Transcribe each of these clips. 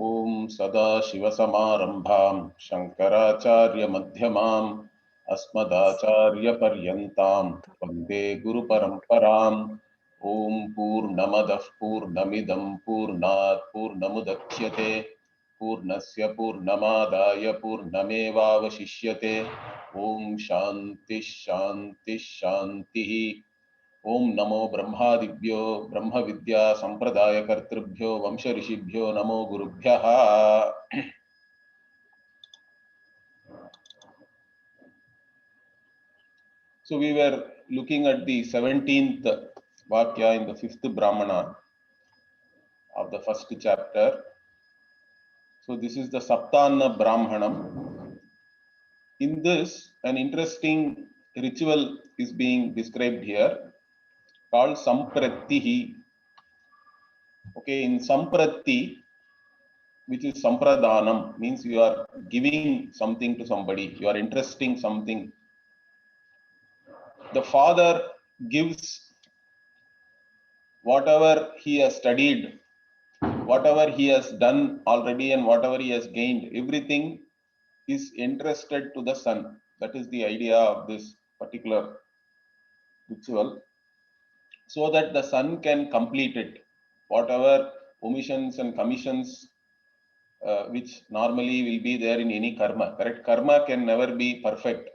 ओम सदाशिवसमारंभां शंकराचार्यमध्यमाम् अस्मदाचार्यपर्यन्तां वन्दे गुरुपरम्पराम्। ओम पूर्णमदः पूर्णमिदं पूर्णात् पूर्णमुदच्यते पूर्णस्य पूर्णमादाय पूर्णमेवावशिष्यते। ओम शांति शांति शांतिः। ओम नमो ब्रह्मादिभ्यो ब्रह्म विद्या संप्रदाय कर्तृभ्यो वंश ऋषिभ्यो नमो गुरुभ्यः। So we were looking at the 17th Vakya in the 5th Brahmana of the first chapter. So this is the Saptanna Brahmanam. In this, an interesting ritual is being described here called Samprattihi. Okay, in Sampratti, which is Sampradhanam, means you are giving something to somebody, you are entrusting something. The father gives whatever he has studied, whatever he has done already, and whatever he has gained, everything is entrusted to the son. That is the idea of this particular ritual, so that the son can complete it. Whatever omissions and commissions which normally will be there in any karma, correct? Karma can never be perfect.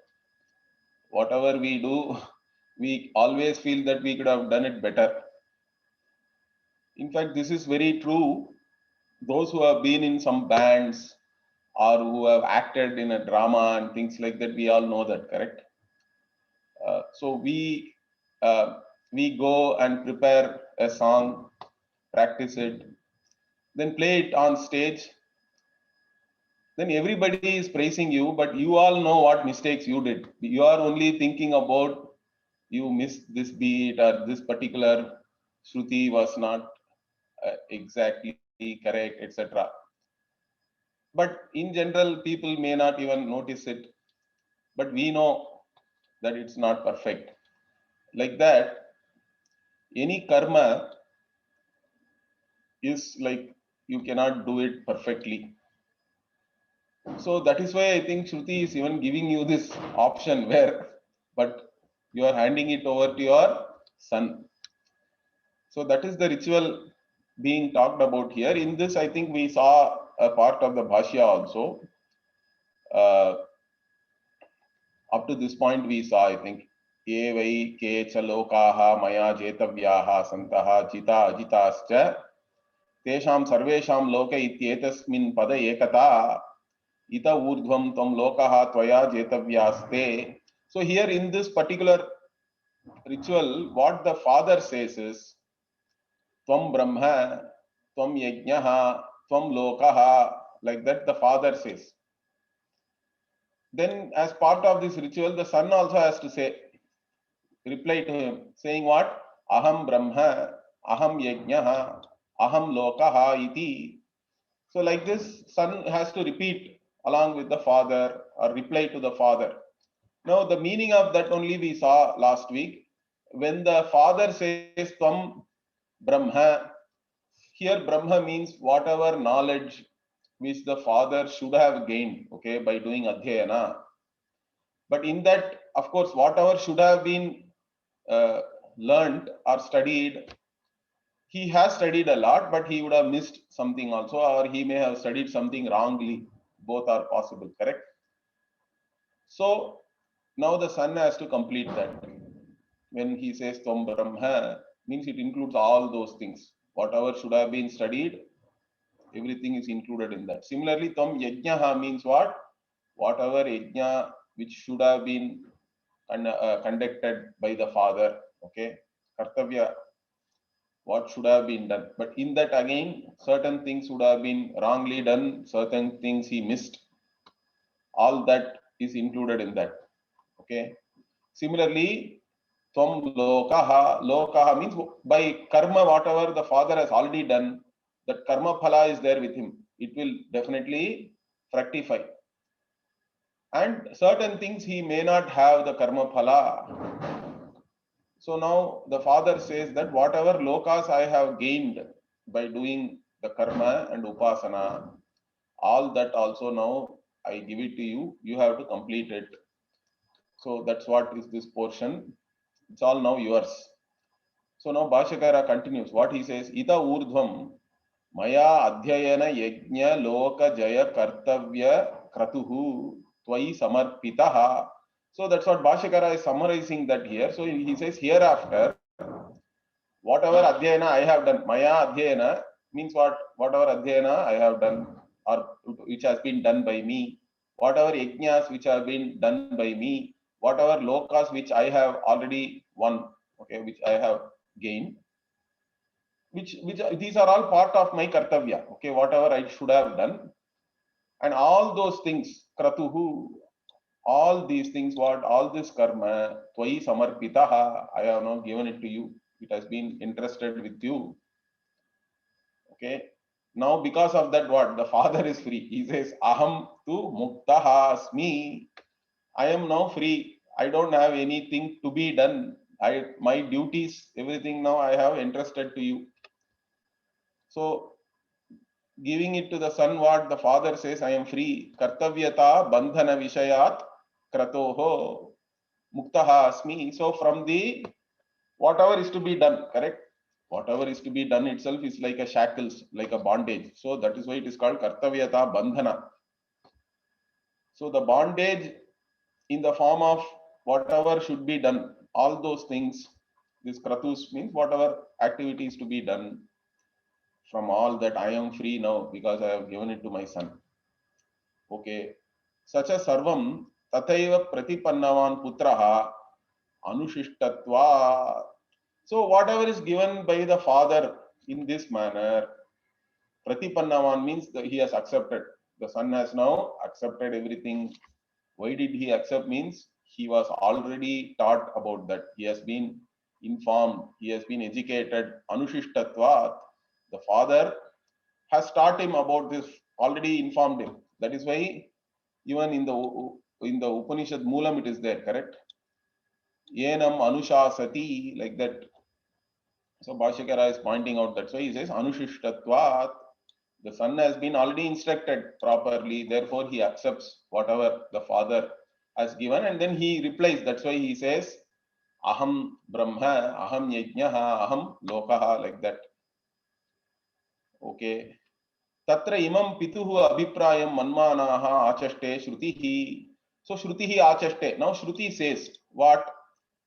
Whatever we do, we always feel that we could have done it better. In fact, this is very true. Those who have been in some bands or who have acted in a drama and things like that, we all know that, correct? So we go and prepare a song, practice it, then play it on stage. Then everybody is praising you, but you all know what mistakes you did. You are only thinking about you missed this beat, or this particular shruti was not exactly correct, etc. But in general, people may not even notice it, but we know that it's not perfect. Like that, any karma is like you cannot do it perfectly. So that is why I think Shruti is even giving you this option where, but you are handing it over to your son. So that is the ritual being talked about here. In this, I think we saw a part of the Bhashya also. Up to this point, we saw, I think, ye vai ke chalokaha maya jetavyaha santaha jita ajitascha tesham sarvesham loka ityetasmin pada ekata ita urdhvam tam lokaha tvaya jetavyaste. So here in this particular ritual, what the father says is tvam brahma, tvam yajnaha, tvam lokaha, like that the father says. Then as part of this ritual, the son also has to say, reply to him, saying what? Aham brahma, aham yajnaha, aham lokaha iti. So like this, son has to repeat along with the father or reply to the father. Now the meaning of that only we saw last week. When the father says tvam brahma, here brahma means whatever knowledge which the father should have gained, okay, by doing adhyayana. But in that, of course, whatever should have been learned or studied, he has studied a lot, but he would have missed something also, or he may have studied something wrongly. Both are possible, correct? So now the son has to complete that. When he says Tvam Brahma, means it includes all those things. Whatever should have been studied, everything is included in that. Similarly, Tvam Yajnaha means what? Whatever yajna which should have been conducted by the father, okay? Kartavya, what should have been done. But in that again, certain things would have been wrongly done, certain things he missed. All that is included in that, okay? Similarly, tvam lokaha, lokaha means by karma, whatever the father has already done, that karma phala is there with him. It will definitely fructify. And certain things he may not have the karma phala. So now the father says that whatever lokas I have gained by doing the karma and upasana, all that also now I give it to you. You have to complete it. So that's what is this portion. It's all now yours. So now Bhashyakara continues. What he says, Ita urdhvam maya adhyayana yajna loka jaya kartavya kratuhu tvai samarpitaha. So that's what Bhashyakara is summarizing that here. So he says hereafter, whatever adhyayana I have done, maya adhyayana means what? Whatever adhyayana I have done or which has been done by me, whatever yajnas which have been done by me, whatever lokas which I have already won, okay, which I have gained, which these are all part of my kartavya, okay, whatever I should have done, and all those things, kratuhu, all these things, what all this karma, tvai samarpitaha, I have now given it to you. It has been entrusted with you. Okay. Now, because of that, what the father is free. He says, Aham tu muktaha asmi. I am now free. I don't have anything to be done. My duties, everything now I have entrusted to you. So, giving it to the son, what the father says, I am free. Kartavyata bandhana vishayat kratoho muktaha asmi. So, from the whatever is to be done, correct? Whatever is to be done itself is like a shackles, like a bondage. So that is why it is called kartavyata bandhana. So the bondage in the form of whatever should be done, all those things, this kratus means whatever activities to be done, from all that I am free now because I have given it to my son. Okay. Such a sarvam tathaiva pratipannavan putraha anushishtatva. So whatever is given by the father in this manner, Pratipannavan means that he has accepted. The son has now accepted everything. Why did he accept? Means he was already taught about that. He has been informed. He has been educated. Anushishtatvat. The father has taught him about this. Already informed him. That is why even in the Upanishad Moolam it is there. Correct. Yenam anushasati, like that. So Bhashyakara is pointing out that's why he says anushishtatvat. The son has been already instructed properly, therefore he accepts whatever the father has given, and then he replies. That's why he says, Aham Brahma, Aham Yajnaha, Aham Lokaha, like that. Okay. Tatra imam pituhu abhiprayam manmanaha achaste Shrutihi. So Shrutihi achaste. Now Shruti says what?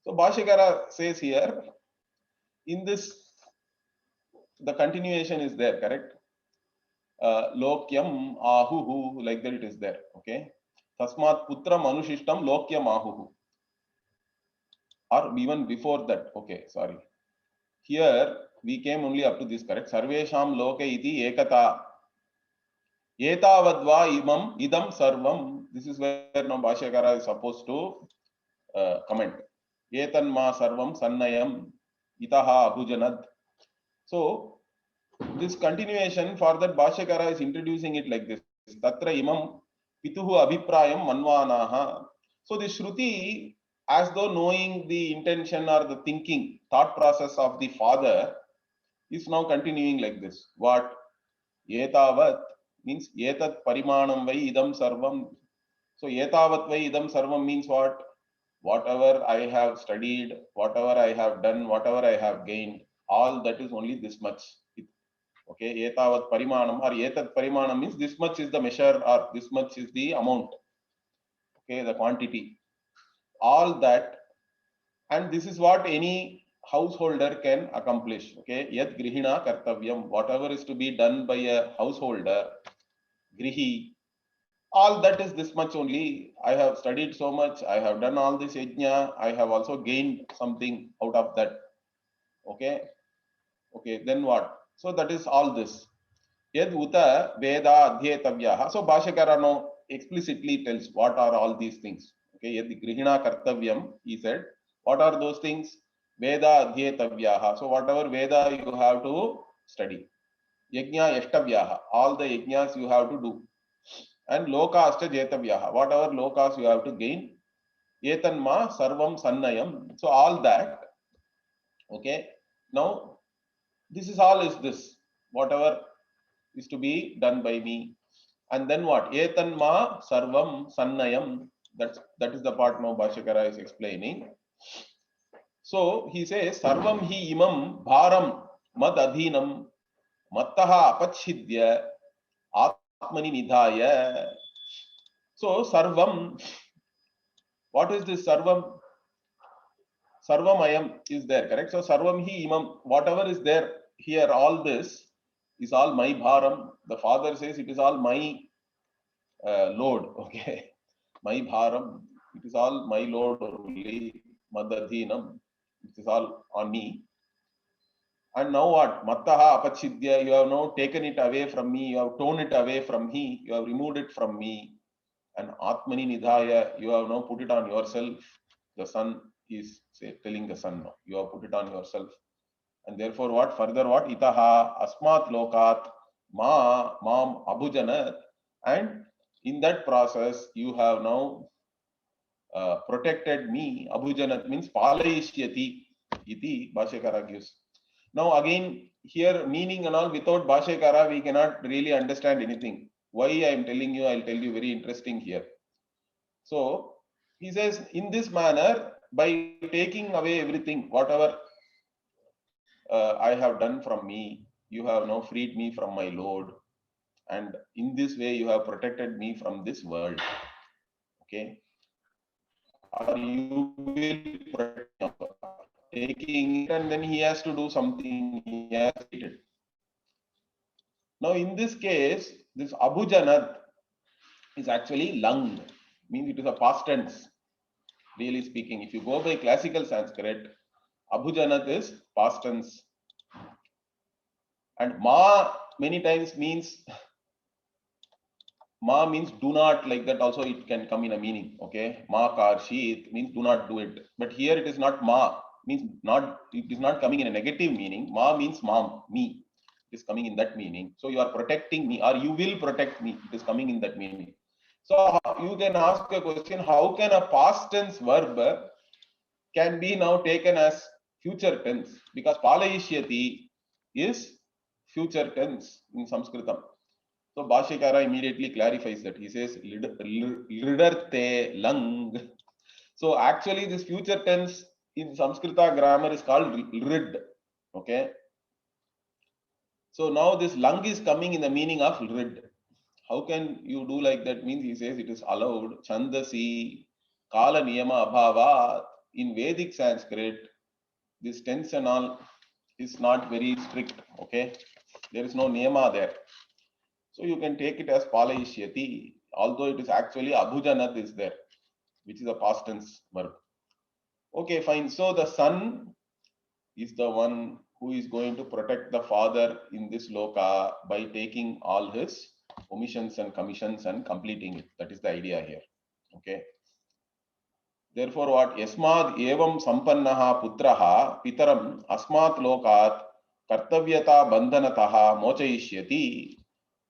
So Bhashyakara says here, in this, the continuation is there, correct? Lokyam ahuhu, like that it is there. Okay. Tasmat putram anushishtam lokyam ahuhu. Or even before that. Okay, sorry. Here we came only up to this, correct? Sarvesham loke iti ekata. Etavadva imam idam sarvam. This is where now Bhashyakara is supposed to comment. Etanma sarvam sannayam itaha abhujanad. So this continuation, for that Bhashyakara is introducing it like this. Tatra imam pituhu abhiprayam manvanaha. So the Shruti, as though knowing the intention or the thinking, thought process of the father, is now continuing like this. What? Etavat means etat parimanam vai idam sarvam. So etavat vai idam sarvam means what? Whatever I have studied, whatever I have done, whatever I have gained, all that is only this much. Okay, etavat parimanam or etat parimanam means this much is the measure or this much is the amount. Okay, the quantity. All that, and this is what any householder can accomplish. Okay, yat grihina kartavyam, whatever is to be done by a householder, grihi, all that is this much only. I have studied so much, I have done all this yajna, I have also gained something out of that. Okay, okay, then what? So that is all this. Yad uta veda adhyetavyaha. So Bhashyakara now explicitly tells what are all these things. Okay, yad grihina kartavyam, he said. What are those things? Veda adhyetavyaha. So whatever Veda you have to study. Yajna yashtavyaha. All the yajnas you have to do. And loka ashta jetavyaha. Whatever lokas you have to gain. Etanma sarvam sannayam. So all that. Okay. Now, this is all is this. Whatever is to be done by me. And then what? Etanma sarvam sannayam. That is the part now Bhashyakara is explaining. So he says, sarvam hi imam bharam mad adhinam mattaha apachhidya atmani nidhaya. So sarvam, what is this sarvam? Sarvamayam is there, correct? So sarvam hi imam, whatever is there here, all this is all my bharam. The father says it is all my load, okay? My bharam, it is all my load only. Madadhinam, it is all on me. And now what? Mattaha apachidya, you have now taken it away from me, you have torn it away from me, you have removed it from me. And Atmani Nidhaya, you have now put it on yourself. The son is telling the son now, you have put it on yourself. And therefore what? Further what? Itaha asmat lokat ma mam abhujanat. And in that process, you have now protected me. Abhujanat means palayishyati iti Bhashyakara gives. Now again, here meaning and all, without Bhashyakara, we cannot really understand anything. Why I am telling you, I'll tell you very interesting here. So he says, in this manner, by taking away everything, whatever I have done from me, you have now freed me from my load. And in this way, you have protected me from this world. Okay. Or you will protect me. Taking it, and then he has to do something. He has to eat it. Now, in this case, this abhujanat is actually lung, means it is a past tense. Really speaking, if you go by classical Sanskrit, abhujanat is past tense. And ma many times means, ma means do not, like that also it can come in a meaning. Okay, ma karshit means do not do it. But here it is not ma, means not, it is not coming in a negative meaning. Ma means mom, me. It is coming in that meaning. So you are protecting me, or you will protect me. It is coming in that meaning. So you can ask a question, how can a past tense verb can be now taken as future tense? Because palayishyati is future tense in Sanskritam. So Bhashyakara immediately clarifies that. He says lidarte lang. So actually this future tense in Sanskrita grammar is called rid. Okay. So now this lung is coming in the meaning of rid. How can you do like that? Means he says it is allowed. Chandasi, kala niyama abhavat. In Vedic Sanskrit, this tense and all is not very strict. Okay. There is no niyama there. So you can take it as palayishyati, although it is actually abhujanat is there, which is a past tense verb. Okay, fine. So the son is the one who is going to protect the father in this loka by taking all his omissions and commissions and completing it. That is the idea here. Okay. Therefore, what? Yasmad evam sampannaha putraha pitaram asmat lokat kartavyata bandhanataha mochayishyati.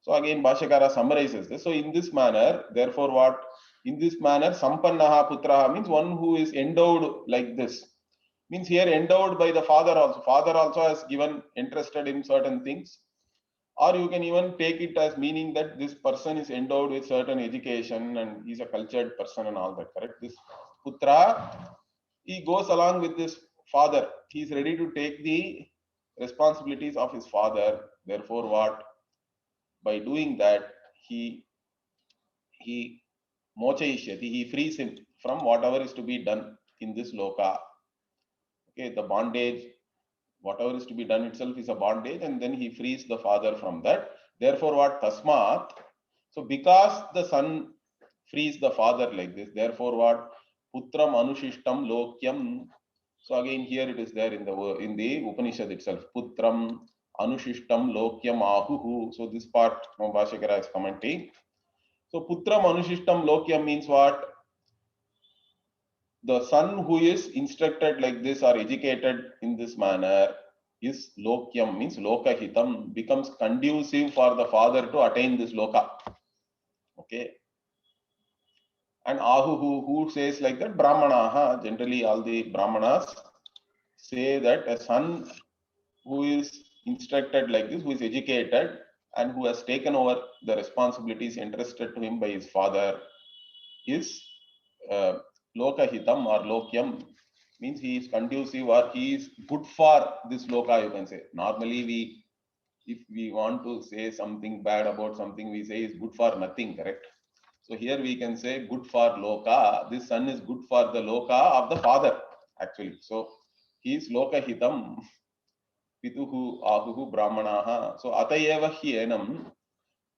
So again, Bhashyakara summarizes this. So in this manner, therefore what? In this manner, sampannaha putraha means one who is endowed like this. Means here endowed by the father also. Father also has given interested in certain things. Or you can even take it as meaning that this person is endowed with certain education and he's a cultured person and all that, correct? This putra, he goes along with this father. He is ready to take the responsibilities of his father. Therefore what? By doing that, he mochayishyati, he frees him from whatever is to be done in this loka. Okay, the bondage, whatever is to be done itself is a bondage, and then he frees the father from that. Therefore, what? Tasmat. So because the son frees the father like this, therefore what? Putram anushishtam lokyam. So again here it is there in the Upanishad itself. Putram anushishtam lokyam ahuhu. So this part now Bhashyakara is commenting. So putram anushishtam lokyam means what? The son who is instructed like this or educated in this manner is lokyam, means lokahitam, becomes conducive for the father to attain this loka. Okay. And ahuhu, who says like that? Brahmanaha. Generally all the brahmanas say that a son who is instructed like this, who is educated, and who has taken over the responsibilities entrusted to him by his father is Lokahitam or Lokyam, means he is conducive or he is good for this Loka, you can say. Normally, if we want to say something bad about something, we say is good for nothing, correct? So here we can say good for Loka. This son is good for the Loka of the father, actually. So he is Lokahitam, Pituhu, Ahuhu, Brahmanaha. So Atayeva Hyenam,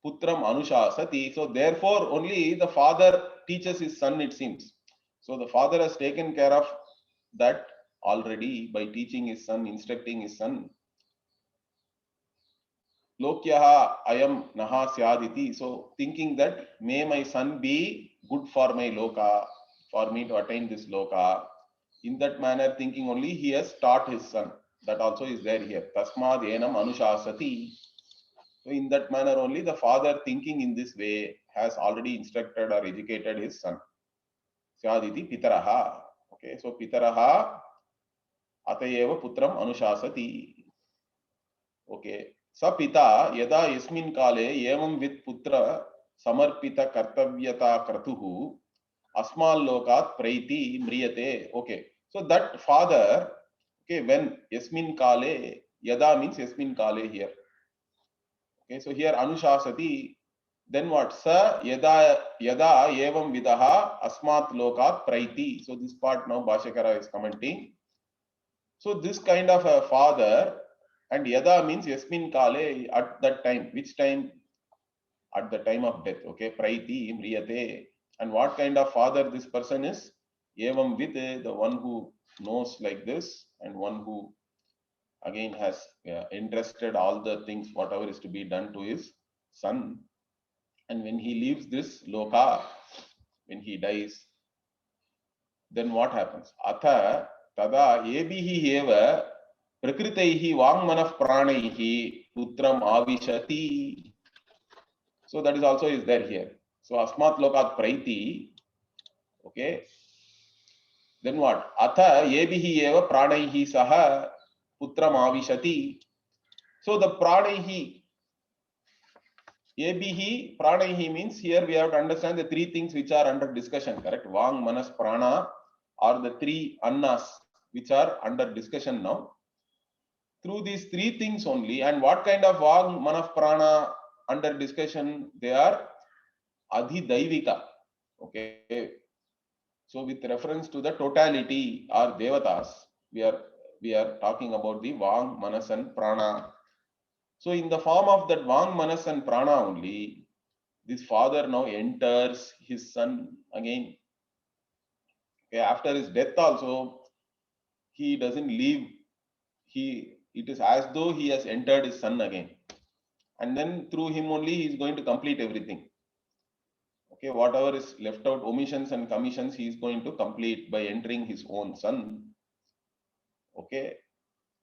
Putram Anushasati. So therefore, only the father teaches his son, it seems. So the father has taken care of that already by teaching his son, instructing his son. Lokyaha ayam naha syaditi. So thinking that may my son be good for my loka, for me to attain this loka. In that manner, thinking only he has taught his son. That also is there here. Tasmad enam anushasati. So in that manner only the father thinking in this way has already instructed or educated his son. Syaditi pitaraha. Okay, so pitaraha atayeva putram anushasati. Okay. स पिता यदा यस्मिन् काले एवं with पुत्र समर्पित कर्तव्यता क्रतुः अस्माल् लोकात् प्रैति म्रियते. Okay, so that father, okay, when yasmin kale, yada means yasmin kale here. Okay, so here anushasati, then what? Sa yada evam vidaha asmat lokat praiti. So this part now Bhashyakara is commenting. So this kind of a father, and yada means yasmin kale, at that time. Which time? At the time of death. Okay, praiti mriyate. And what kind of father this person is? Evam vid, the one who knows like this, and one who again has entrusted all the things, whatever is to be done to his son. And when he leaves this loka, when he dies, then what happens? Atha tada ebihi eva prakritaihi vangmanah pranaihi putram avishati. So that is also is there here. So asmat lokat praiti. Okay. Then what? Atha ebihi eva pranaihi saha putram avishati. So the pranaihi, Ebihi, Pranaihi means here we have to understand the three things which are under discussion, correct? Vang, Manas, Prana are the three annas which are under discussion now. Through these three things only, and what kind of Vang, Manas, Prana under discussion, they are Adhidaivika. Okay. So with reference to the totality or Devatas, we are talking about the Vang, Manas and Prana. So in the form of that Vang, Manas and Prana only, this father now enters his son again. Okay, after his death also, he doesn't leave. It is as though he has entered his son again. And then through him only he is going to complete everything. Okay, whatever is left out, omissions and commissions, he is going to complete by entering his own son. Okay.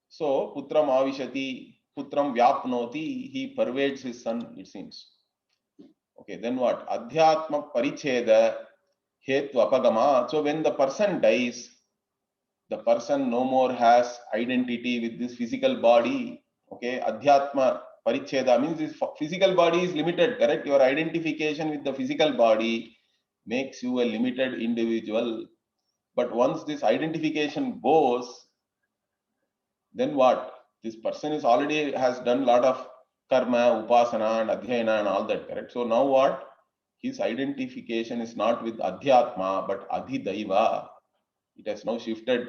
So Putram Avishati, Putram Vyapnoti, he pervades his son, it seems. Okay, then what? Adhyatma Paricheda Hetva Apagama. So when the person dies, the person no more has identity with this physical body. Okay, Adhyatma Paricheda means this physical body is limited, correct? Your identification with the physical body makes you a limited individual. But once this identification goes, then what? This person is already has done a lot of karma, upasana, and adhyayana and all that, correct? So now what? His identification is not with adhyatma, but adhidaiva. It has now shifted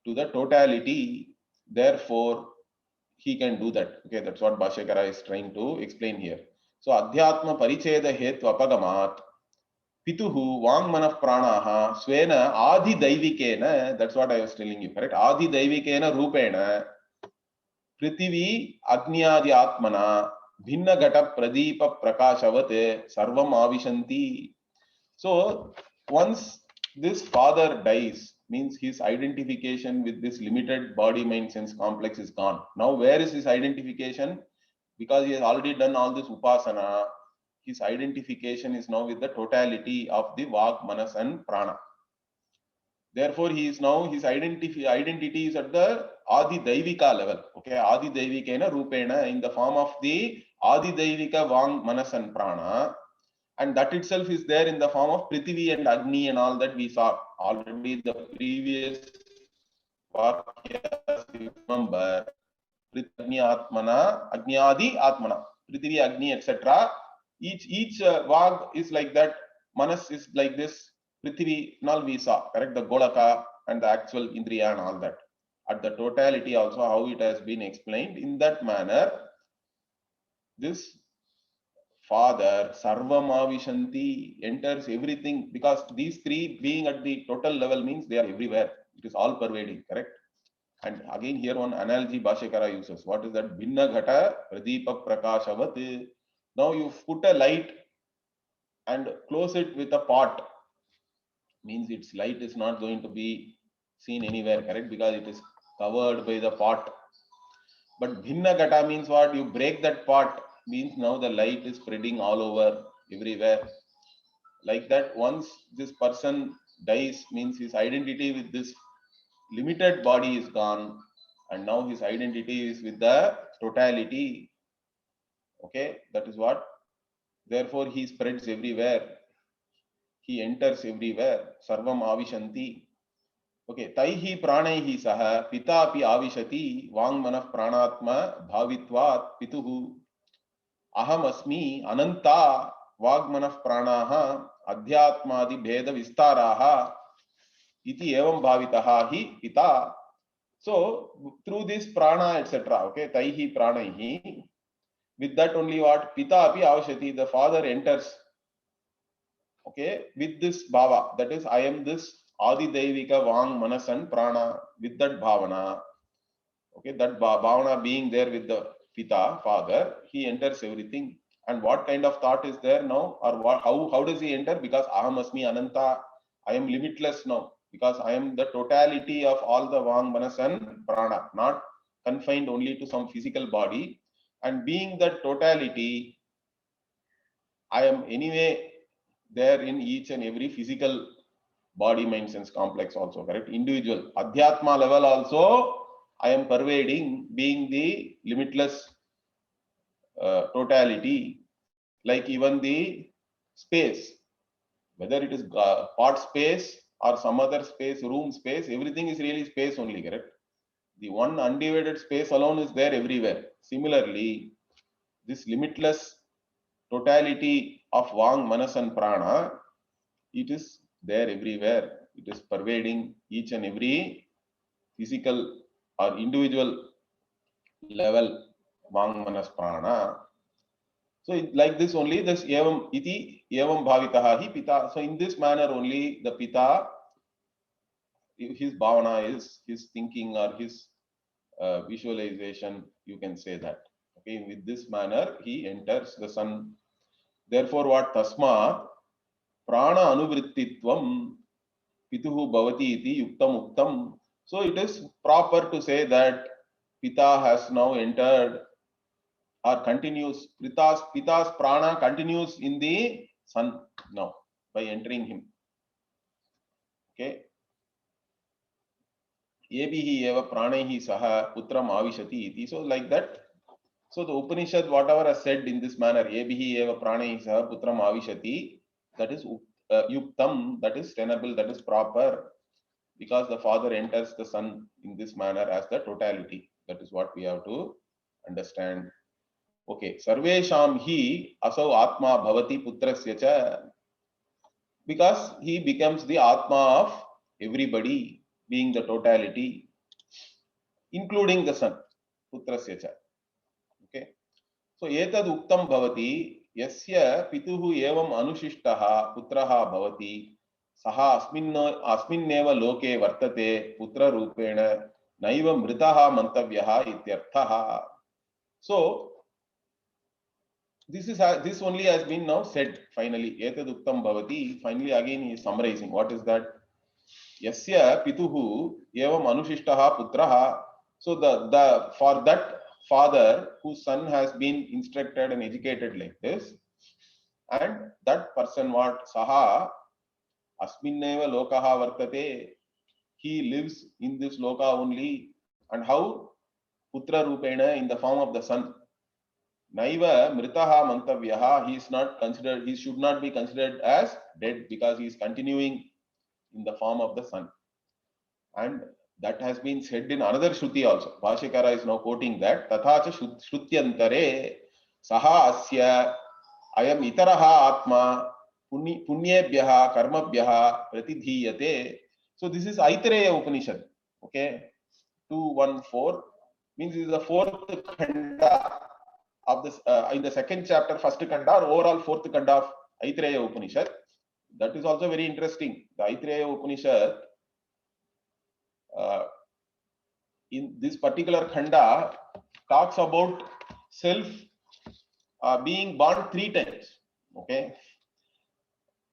to the totality. Therefore, he can do that. Okay, that's what Bhashyakara is trying to explain here. So, adhyatma paricheda hetva apagamat pituhu vangmanah pranaha swena adhidaivikena. That's what I was telling you, correct? Adhidaivikena rupena Prithvi Agnyadi Atmana Bhinna Gata Pradeepa Prakashavat Sarvam Avishanti. So once this father dies, means his identification with this limited body mind sense complex is gone. Now where is his identification? Because he has already done all this upasana, his identification is now with the totality of the Vak, Manas and Prana. Therefore, he is now, his identity is at the Adi Daivika level. Okay, Adi Daivikena Rupena, in the form of the Adi Daivika Vang, Manas and Prana. And that itself is there in the form of Prithvi and Agni and all that we saw already. The previous Vakyas, remember, Prithvi Atmana, Agnyadi Atmana, Prithvi, Agni, etc. Each Vag is like that, Manas is like this, Prithvi, and all we saw, correct? The Golaka and the actual Indriya and all that. At the totality also, how it has been explained in that manner, this Father, Sarvam Avishanti, enters everything, because these three being at the total level means they are everywhere. It is all pervading, correct? And again, here one analogy Bhashyakara uses. What is that? Bhinna Ghata Pradeepa Prakashavat. Now you put a light and close it with a pot. Means its light is not going to be seen anywhere, correct? Because it is covered by the pot. But Bhinna Ghata means what? You break that pot, means now the light is spreading all over, everywhere. Like that, once this person dies, means his identity with this limited body is gone, and now his identity is with the totality. Okay, that is what. Therefore, he spreads everywhere. He enters everywhere. Sarvam avishanti. Okay, taihi pranaihi saha pita api avishati vang manah pranatma bhavitvat pituhu aham asmi ananta vagmanah pranaha adhyatmadi bheda vistaraha iti evam bhavitaha hi pita. So through this prana, etc. Okay, taihi pranaihi. With that only what? Pita api avashati. The father enters. Okay, with this bhava. That is, I am this Adi Daivika Vang Manas and Prana. With that bhavana. Okay, that bhavana being there with the Pita, father, he enters everything. And what kind of thought is there now? Or what, how does he enter? Because aham asmi ananta. I am limitless now. Because I am the totality of all the Vang, Manas and Prana. Not confined only to some physical body. And being that totality, I am anyway there in each and every physical body, mind, sense complex also, correct? Individual. Adhyatma level also, I am pervading, being the limitless totality, like even the space, whether it is pot space or some other space, room space, everything is really space only, correct? The one undivided space alone is there everywhere. Similarly, this limitless totality of Vang, Manas and Prana, it is there everywhere. It is pervading each and every physical or individual level, Vang, Manas, Prana. So like this only, this evam iti evam bhavitaha hi pita. So in this manner only the pita, his bhavana is his thinking or his visualization, you can say that. Okay, with this manner he enters the sun. Therefore, what tasma prana anuvrittitvam pituhu bhavati iti yuktam uktam. So it is proper to say that Pita has now entered or continues. Pita's prana continues in the sun now by entering him. Okay. Ebihi eva pranehi saha putram avishati iti. So like that. So the Upanishad, whatever has said in this manner, Ebihi eva pranehi saha putram avishati, that is yuktam, that is tenable, that is proper. Because the father enters the son in this manner as the totality. That is what we have to understand. Okay, sarvesham hi asau atma bhavati putrasya cha. Because he becomes the atma of everybody, being the totality, including the son, putrasya cha. Okay, so etad uktam bhavati yasya pituhu evam anushishtaha putraha bhavati saha अस्मिन्नेव लोके वर्तते पुत्र रूपेण नैव मृतः मन्तव्यः इत्यर्थः. So this only has been now said finally. Etad uktam bhavati. Finally again he is summarizing. What is that? Yasya pituhu evam anushishtaha putraha. So the for that father whose son has been instructed and educated like this, and that person what saha अस्मिन्नेव लोकः वर्तते. he lives in this loka only. And how? Putra rupena, in the form of the son. Naiva mritaha mantavyaha, he is not considered, he should not be considered as dead because he is continuing in the form of the son. And that has been said in another Shruti also. Bhashyakara is now quoting that. Tathacha Shrutyantare saha asya ayam itaraha atma punyebhyaha karmabhyaha pratidhiyate. So this is Aitareya Upanishad. Okay, 214 means this is the fourth khanda of this in the second chapter, first khanda, or overall fourth khanda of Aitareya Upanishad. That is also very interesting. The Aitareya Upanishad, in this particular khanda, talks about self being born 3 times. Okay,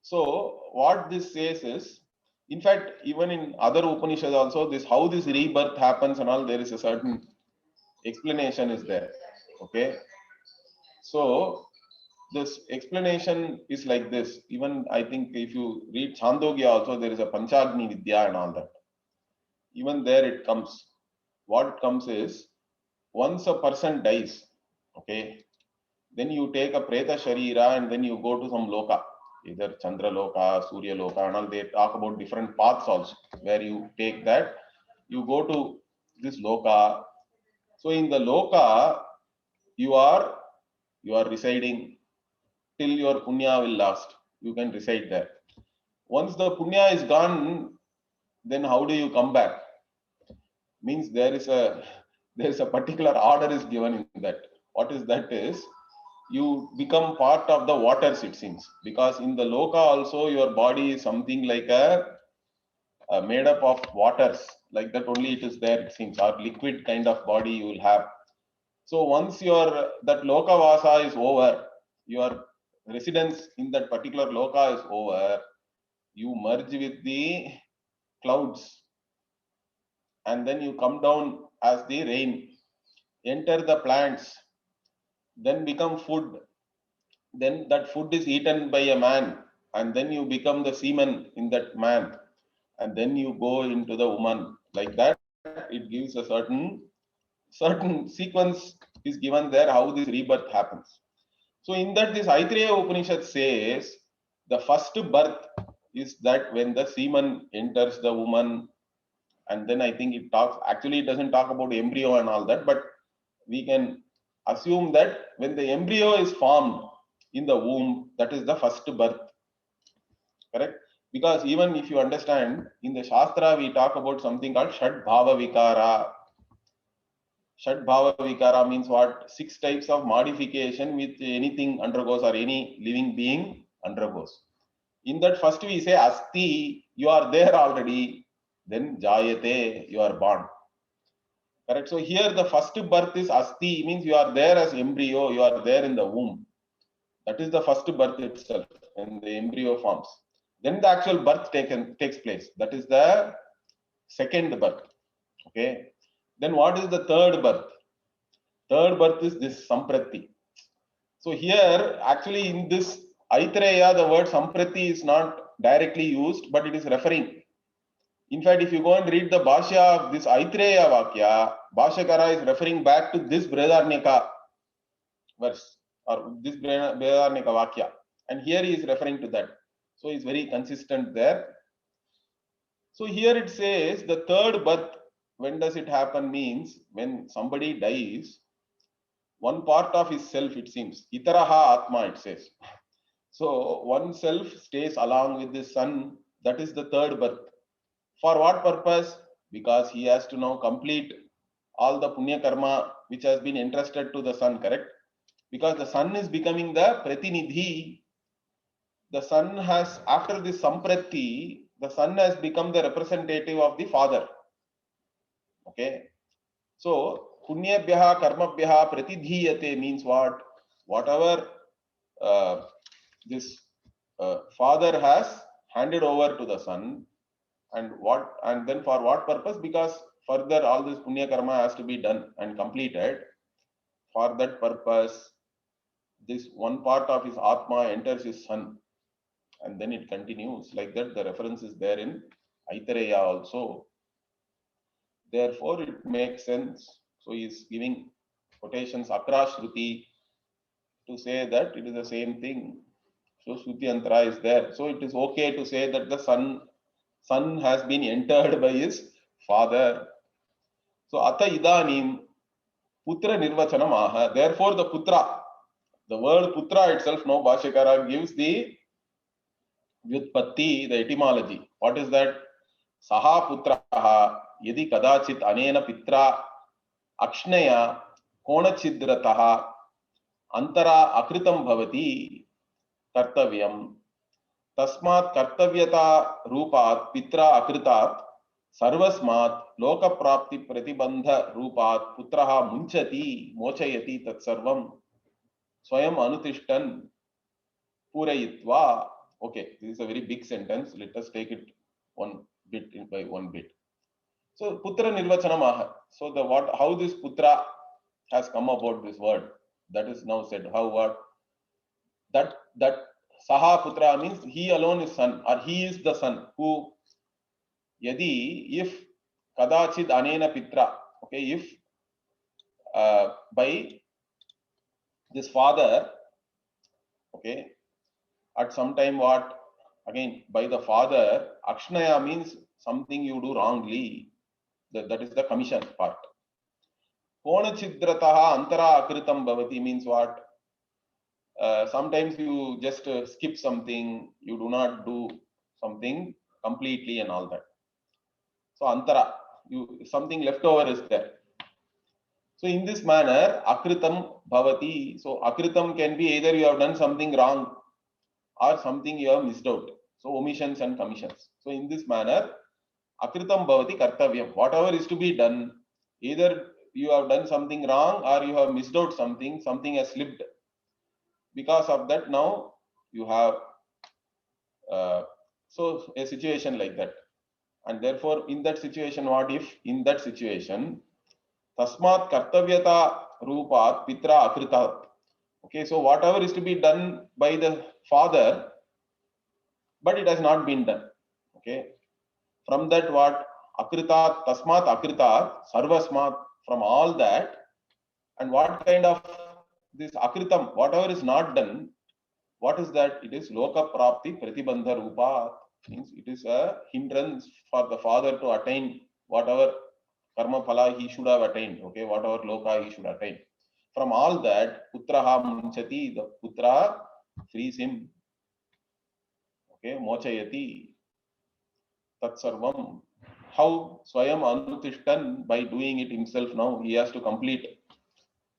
so what this says is, in fact, even in other Upanishads also, this how this rebirth happens and all, there is a certain explanation is there. Okay, so this explanation is like this. Even I think if you read Chandogya also, there is a Panchagni Vidya and all that. Even there it comes. What it comes is, once a person dies, okay, then you take a preta sharira and then you go to some loka, either Chandra loka, Surya loka, and all. They talk about different paths also, where you take that, you go to this loka. So in the loka, you are residing till your punya will last. You can reside there. Once the punya is gone, then how do you come back? Means there is a particular order is given in that. What is that is, you become part of the waters, it seems, because in the loka also your body is something like a made up of waters, like that only it is there, it seems, or liquid kind of body you will have. So once your that loka vasa is over, your residence in that particular loka is over, you merge with the clouds and then you come down as the rain, enter the plants, then become food. Then that food is eaten by a man, and then you become the semen in that man, and then you go into the woman. Like that, it gives a certain sequence is given there how this rebirth happens. So in that, this Aitareya Upanishad says the first birth is that when the semen enters the woman, and then I think it talks, actually it doesn't talk about embryo and all that, but we can assume that when the embryo is formed in the womb, that is the first birth. Correct? Because even if you understand, in the Shastra we talk about something called Shad Bhava Vikara. Shad Bhava Vikara means what? 6 types of modification which anything undergoes or any living being undergoes. In that, first we say Asti, you are there already. Then Jayate, you are born. Correct? So here the first birth is Asti, means you are there as embryo, you are there in the womb. That is the first birth itself, when the embryo forms. Then the actual birth takes place. That is the second birth. Okay. Then what is the third birth? Third birth is this Samprati. So here, actually in this Aitareya, the word Samprati is not directly used, but it is referring. In fact, if you go and read the Bhashya of this Aitareya Vakya, Bhashyakara is referring back to this Brihadaranyaka verse or this Brihadaranyaka Vakya. And here he is referring to that. So he's very consistent there. So here it says the third birth, when does it happen, means when somebody dies, one part of his self, it seems, Itaraha Atma, it says. So one self stays along with the son, that is the third birth. For what purpose? Because he has to now complete all the punya karma which has been entrusted to the son, correct? Because the son is becoming the pratinidhi. The son has, after this samprati, the son has become the representative of the father. Okay. So, punyabhyaha karmabhyaha pratidhiyate means what? Whatever this father has handed over to the son, and then for what purpose? Because further all this punya karma has to be done and completed. For that purpose, this one part of his atma enters his son, and then it continues like that. The reference is there in Aitareya also. Therefore, it makes sense. So he is giving quotations across Shruti to say that it is the same thing. So Shruti Antara is there. So it is okay to say that the son has been entered by his father. So Ata Idanim Putra Nirvachanam Aha. Therefore, the Putra, the word Putra itself, no Bhashakara gives the Vyutpatti, the etymology. What is that? Saha Putraha Yadi Kadachit Anena Pitra Akshnaya Konachidrataha Antara Akritam Bhavati Kartavyam Tasmat Kartavyata Rupat Pitra Akritat Sarvasmat Loka Prapti Pratibandha Rupat Putraha Munchati Mochayati Tat Sarvam Swayam Anutishtan Purayitva. Okay, this is a very big sentence. Let us take it one bit by one bit. So Putra Nirvachanam. So the what? How this Putra has come about this word? That is now said. How what? That Saha Putra means he alone is son, or he is the son. Who? Yadi, if Kadachid Anena Pitra. Okay, if by this father. Okay, at some time what? Again, by the father, Akshnaya means something you do wrongly. That is the commission part. Konachidrataha antara akritam bhavati means what? Sometimes you just skip something, you do not do something completely and all that. So antara, something left over is there. So in this manner, akritam bhavati. So akritam can be either you have done something wrong or something you have missed out. So omissions and commissions. So in this manner, akritam bhavati kartavyam. Whatever is to be done, either you have done something wrong or you have missed out something has slipped. Because of that, now you have so a situation like that. And therefore, in that situation, what if in that situation, tasmat kartavyata rupat pitra akritat. Okay, so whatever is to be done by the father, but it has not been done. Okay, from that what? Akritat, tasmat akritat, sarvasmat, from all that. And what kind of this akritam, whatever is not done, what is that? It is loka prapti pratibandha rupa. Means it is a hindrance for the father to attain whatever karma phala he should have attained. Okay, whatever loka he should attain. From all that, putraha munchati, the putra frees him. Okay, mochayati tatsarvam. How? Swayam anutishtan, by doing it himself now, he has to complete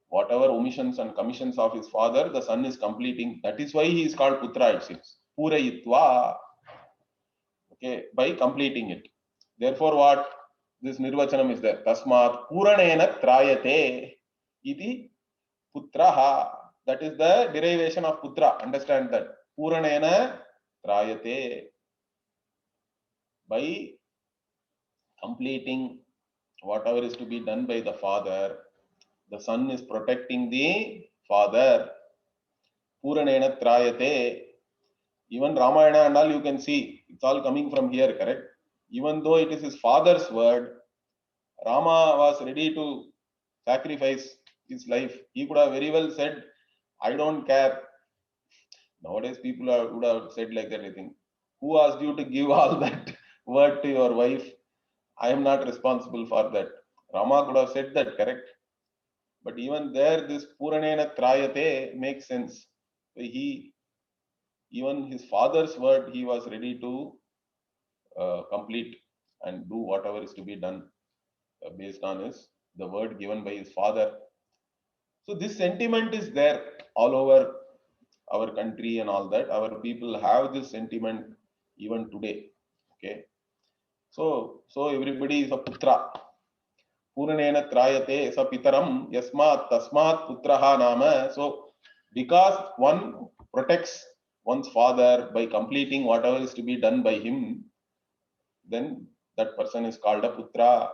whatever omissions and commissions of his father, the son is completing. That is why he is called Putra, it seems. Purayitva. Okay, by completing it. Therefore, what? This Nirvachanam is there. Tasmat Puranena Trayate iti Putraha. That is the derivation of Putra. Understand that. Puranena Trayate. By completing whatever is to be done by the father, the son is protecting the father. Puranena Trayate. Even Ramayana and all you can see, it's all coming from here, correct? Even though it is his father's word, Rama was ready to sacrifice his life. He could have very well said, I don't care. Nowadays, people would have said like that, I think. Who asked you to give all that word to your wife? I am not responsible for that. Rama could have said that, correct? But even there, this Puranena Trayate makes sense. Even his father's word, he was ready to complete and do whatever is to be done based on the word given by his father. So this sentiment is there all over our country and all that. Our people have this sentiment even today. Okay. So everybody is a putra. Puranena trayate sa pitaram yasmat tasmat putraha nama. So because one protects one's father by completing whatever is to be done by him, then that person is called a putra.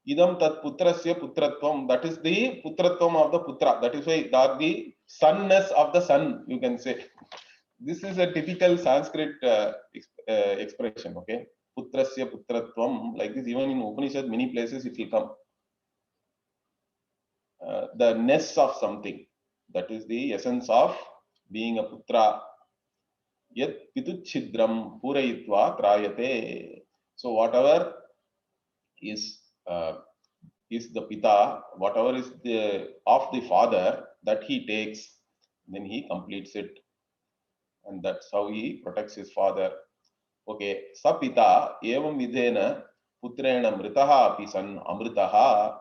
Idam tat putrasya putratvam. That is the putratvam of the putra. That is why that the sonness of the son, you can say. This is a typical Sanskrit expression. Okay, putrasya putratvam, like this even in Upanishad many places it will come. The ness of something, that is the essence of being a putra. Yat pituchidram purayitva trayate. So whatever is the pita, whatever is the of the father that he takes, then he completes it, and that's how he protects his father. Okay, sapita evam videna putrena mritaha api san amritaha.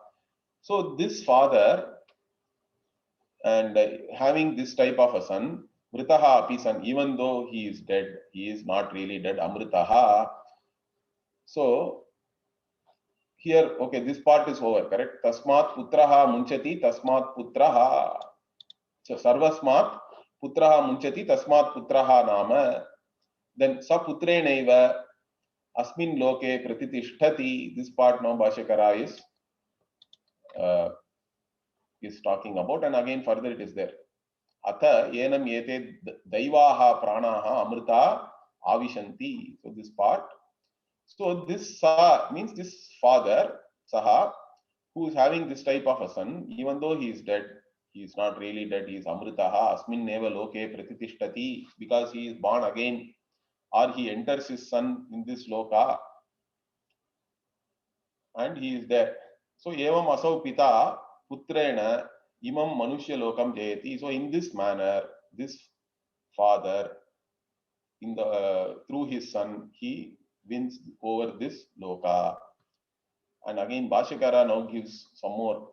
So this father, and having this type of a son, mritaha api san, even though he is dead, he is not really dead, amritaha. So here, okay, this part is over, correct? Tasmat putraha munchati tasmat putraha. So sarvasmat putraha munchati tasmat putraha nama. Then sa putrenaiva asmin loke pratitishthati. This part now Bhashyakara is talking about, and again further it is there. Atha yenam yete daivaha pranaha amrita avishanti. So this part. So this sa means this father, Saha, who is having this type of a son, even though he is dead, he is not really dead, he is amritaha, asmin neva loke pratitishthati, because he is born again, or he enters his son in this loka, and he is there. So evam asau pita putrena imam manushya lokam jayati. So in this manner, this father, in the through his son, he wins over this loka. And again Bhashyakara now gives some more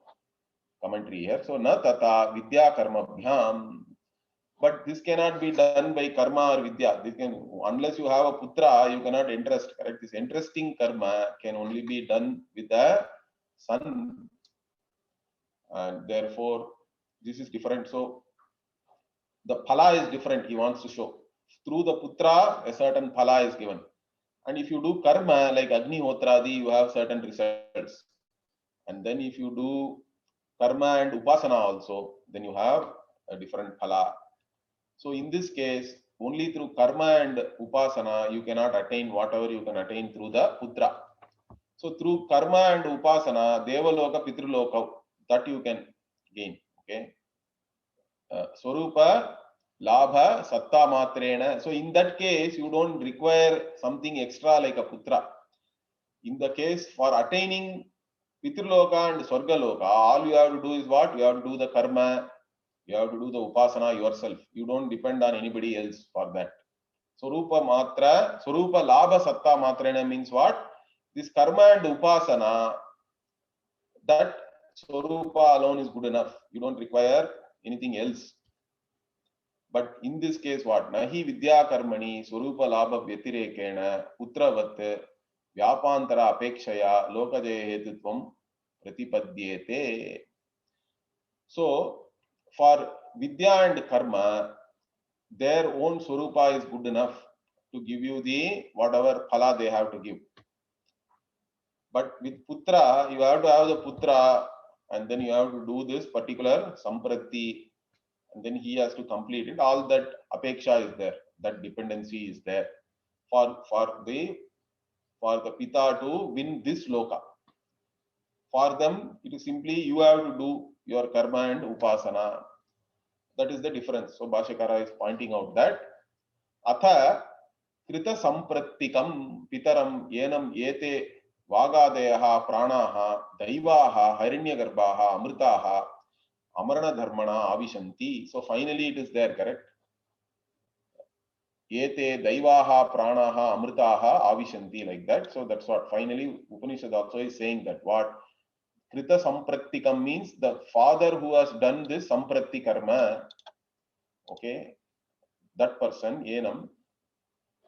commentary here. So na tata vidya karma bhyam, but this cannot be done by karma or vidya. This can, unless you have a putra, you cannot interest, correct? This interesting karma can only be done with a son, and therefore this is different. So the phala is different, he wants to show. Through the putra, a certain phala is given. And if you do karma like Agni Hotradi, you have certain results. And then if you do karma and upasana also, then you have a different phala. So in this case, only through karma and upasana, you cannot attain whatever you can attain through the putra. So through karma and upasana, devaloka, pitruloka, that you can gain. Okay. Swarupa, labha, satta matrena. So in that case, you don't require something extra like a putra. In the case for attaining Pitruloka and Swargaloka, all you have to do is what? You have to do the karma, you have to do the upasana yourself. You don't depend on anybody else for that. Swarupa matra, Swarupa labha satta matrena means what? This karma and upasana, that Swarupa alone is good enough. You don't require anything else. But in this case, what? Nahi vidya karmani Swarupa labha vyatirekena putravat vyapantara apekshaya lokajaya hetutvam pratipadyete. So for vidya and karma, their own Swarupa is good enough to give you the whatever phala they have to give. But with putra, you have to have the putra, and then you have to do this particular samprati, and then he has to complete it. All that apeksha is there, that dependency is there for the pita to win this loka. For them, it is simply you have to do your karma and upasana. That is the difference. So Bhashyakara is pointing out that atha krita samprattikam pitaram yenam yete vagadeyaha pranaha daivaha hiranyagarbhaha amritaha amarana dharmana avishanti. So finally it is there, correct? Yete daivaha pranaha amritaha avishanti, like that. So that's what finally Upanishad also is saying, that what krita samprattikam means the father who has done this sampratti karma. Okay, that person yenam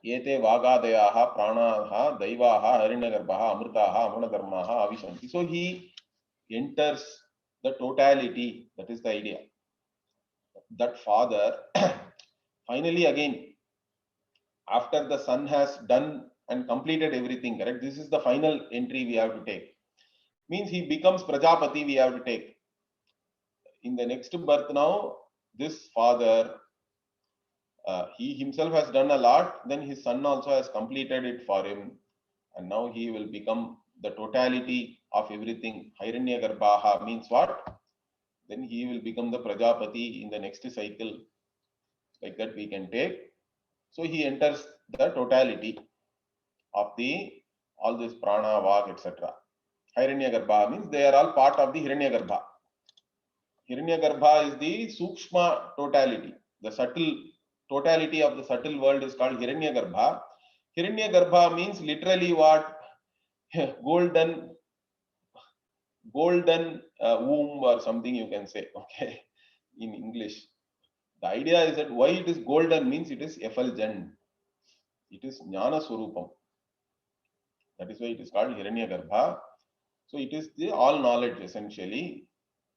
yete vagadeyaha pranaha daivaha hiranyagarbhaha amritaha amarana dharmana avishanti. So he enters the totality. That is the idea. That father finally again, after the son has done and completed everything, correct? This is the final entry we have to take. Means he becomes Prajapati, we have to take. In the next birth now, this father, he himself has done a lot, then his son also has completed it for him. and now he will become the totality of everything. Hiranyagarbha means what? Then he will become the Prajapati in the next cycle. Like that we can take. So he enters the totality of the all this prana, vak, etc. Hiranyagarbha means they are all part of the Hiranyagarbha. Hiranyagarbha is the Sukshma totality. The subtle totality of the subtle world is called Hiranyagarbha. Hiranyagarbha means literally what? golden womb or something you can say, okay, in English. The idea is that why it is golden means it is effulgent. It is Jnana Swarupam. That is why it is called Hiranyagarbha. So it is the all knowledge essentially,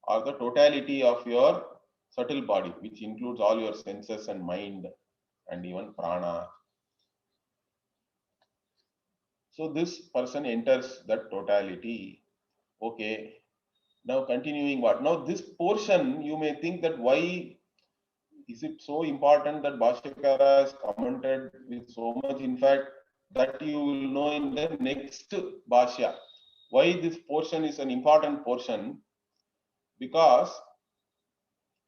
or the totality of your subtle body, which includes all your senses and mind and even prana. So this person enters that totality. Okay. Now continuing what? Now this portion you may think that why is it so important that Bhashyakara has commented with so much? In fact, that you will know in the next Bhashya. Why this portion is an important portion? Because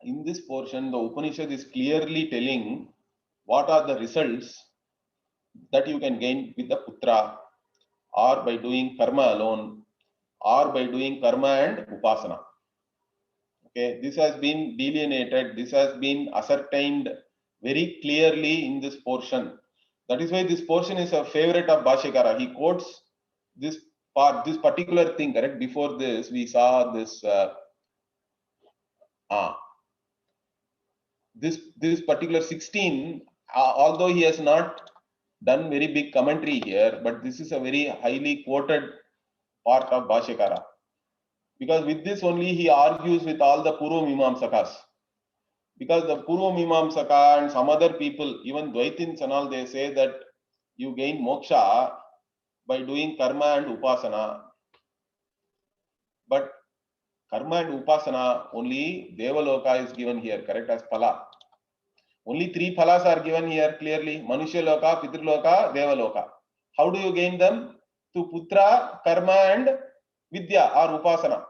in this portion, the Upanishad is clearly telling what are the results that you can gain with the putra, or by doing karma alone, or by doing karma and upasana. Okay, this has been delineated, this has been ascertained very clearly in this portion. That is why this portion is a favorite of Bhashyakara. He quotes this part, this particular thing, correct? Before this, we saw this this particular 16, although he has not done very big commentary here, but this is a very highly quoted part of Bhashyakara. Because with this only he argues with all the Purva Mimamsakas. Because the Purva Mimamsaka and some other people, even Dvaitins and all, they say that you gain moksha by doing karma and upasana. But karma and upasana, only Devaloka is given here, correct, as phala. Only three phalas are given here clearly: Manushya Loka, Pitraloka, Devaloka. How do you gain them? To putra, karma and vidya or upasana.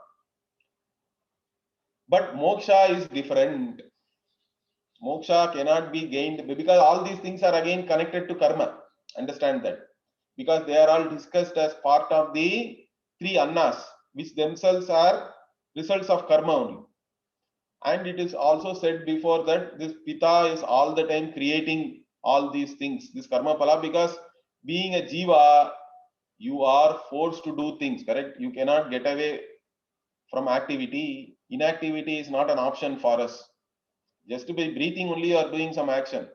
But moksha is different. Moksha cannot be gained because all these things are again connected to karma. Understand that. Because they are all discussed as part of the three annas, which themselves are results of karma only. And it is also said before that this Pita is all the time creating all these things, this karma phala, because being a jiva, you are forced to do things, correct? You cannot get away from activity. Inactivity is not an option for us. Just by breathing only you are doing some action.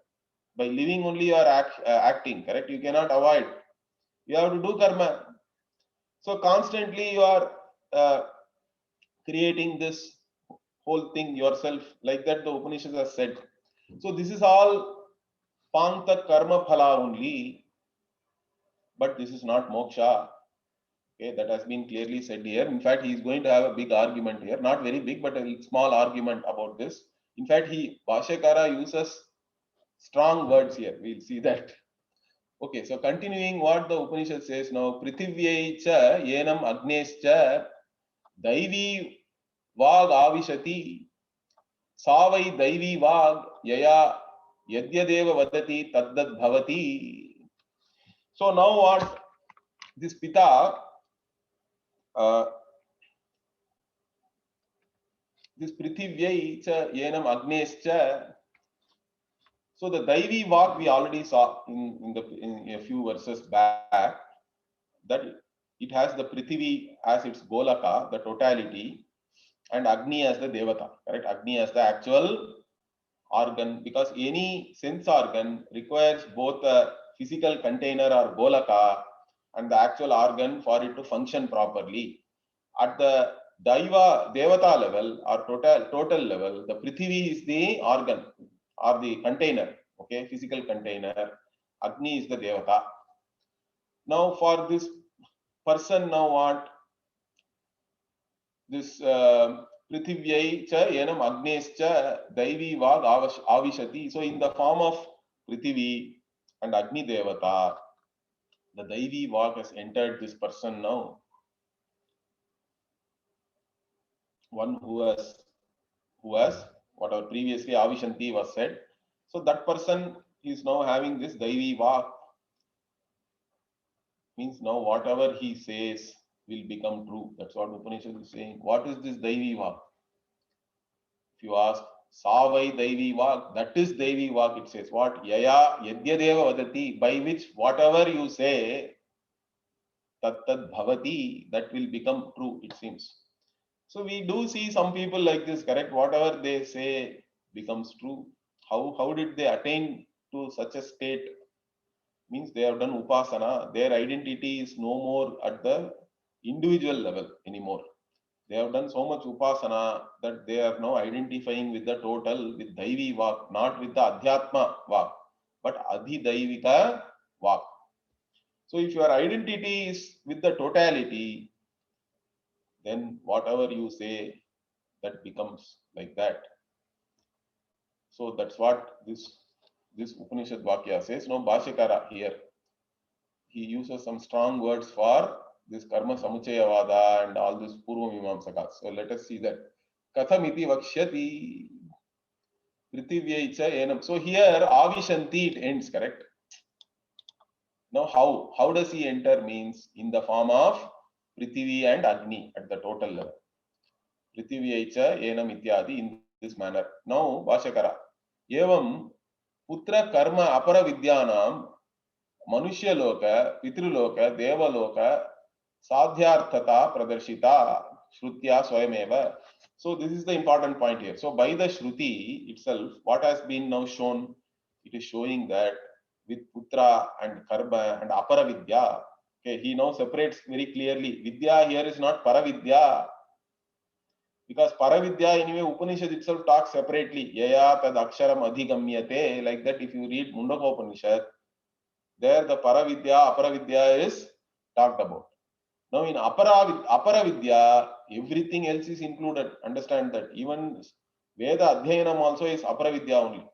By living only you are acting, correct? You cannot avoid. You have to do karma. So constantly you are creating this whole thing yourself, like that the Upanishad has said. So this is all panta karma phala only, but this is not moksha. Okay, that has been clearly said here. In fact, he is going to have a big argument here, not very big, but a small argument about this. In fact, Bhashyakara uses strong words here. We'll see that. Okay, so continuing what the Upanishad says now, Prithivye cha yenam agnescha daivi vag avishati savai daivi vag yaya yadyadeva vadati taddad bhavati. So now what this Pita, this Prithivye cha yenam agnescha. So the Daivi Vak we already saw in a few verses back, that it has the Prithivi as its Golaka, the totality, and Agni as the Devata, correct? Agni as the actual organ, because any sense organ requires both a physical container or Golaka and the actual organ for it to function properly. At the Devata level or total level, the Prithivi is the organ or the container, okay, physical container. Agni is the Devata. Now for this person, now what? This Prithivya cha yenam agnescha daivi vag avishati. So in the form of Prithivi and Agni Devata, The Daivi Vak has entered this person now. One who has whatever previously Avishanti was said. So that person is now having this Daivi Vak. Means now whatever he says will become true. That's what Upanishad is saying. What is this Daivi Vak? If you ask, Savai Daivi Vak, that is Daivi Vak, it says. What? Yaya Yadyadeva Vadati, by which whatever you say, Tat Tat Bhavati, that will become true, it seems. So we do see some people like this, correct? Whatever they say becomes true. How did they attain to such a state? Means they have done upasana. Their identity is no more at the individual level anymore. They have done so much upasana that they are now identifying with the total, with Daivi Vak, not with the Adhyatma Vak, but Adhidaivika Vak. So if your identity is with the totality, then whatever you say, that becomes like that. So that's what this Upanishad Vakya says. Now Bhashyakara here, he uses some strong words for this Karma Samuchayavada and all this Purva Mimamsakas. So let us see that. Kathamiti Vakshyati Prithivya Enam. So here Avishanti it ends, correct? Now how does he enter? Means in the form of Prithivi and Agni at the total level. Prithivya Enam Ityadi in this manner. Now Bhashyakara. Evam Putra Karma Apara Vidyanam Manushya Loka, Pitruloka, Devaloka, Sadhyarthata Pradarshita, Shrutya Swayameva. So this is the important point here. So by the Shruti itself, what has been now shown? It is showing that with Putra and Karma and Aparavidya, okay, he now separates very clearly. Vidya here is not Paravidya. Because Paravidya, anyway, Upanishad itself talks separately. Yaya tad aksharam adhigamyate. Like that, if you read Mundaka Upanishad, there the Paravidya, Aparavidya is talked about. Now in Aparavidya, everything else is included. Understand that. Even Veda Adhyayanam also is Aparavidya only.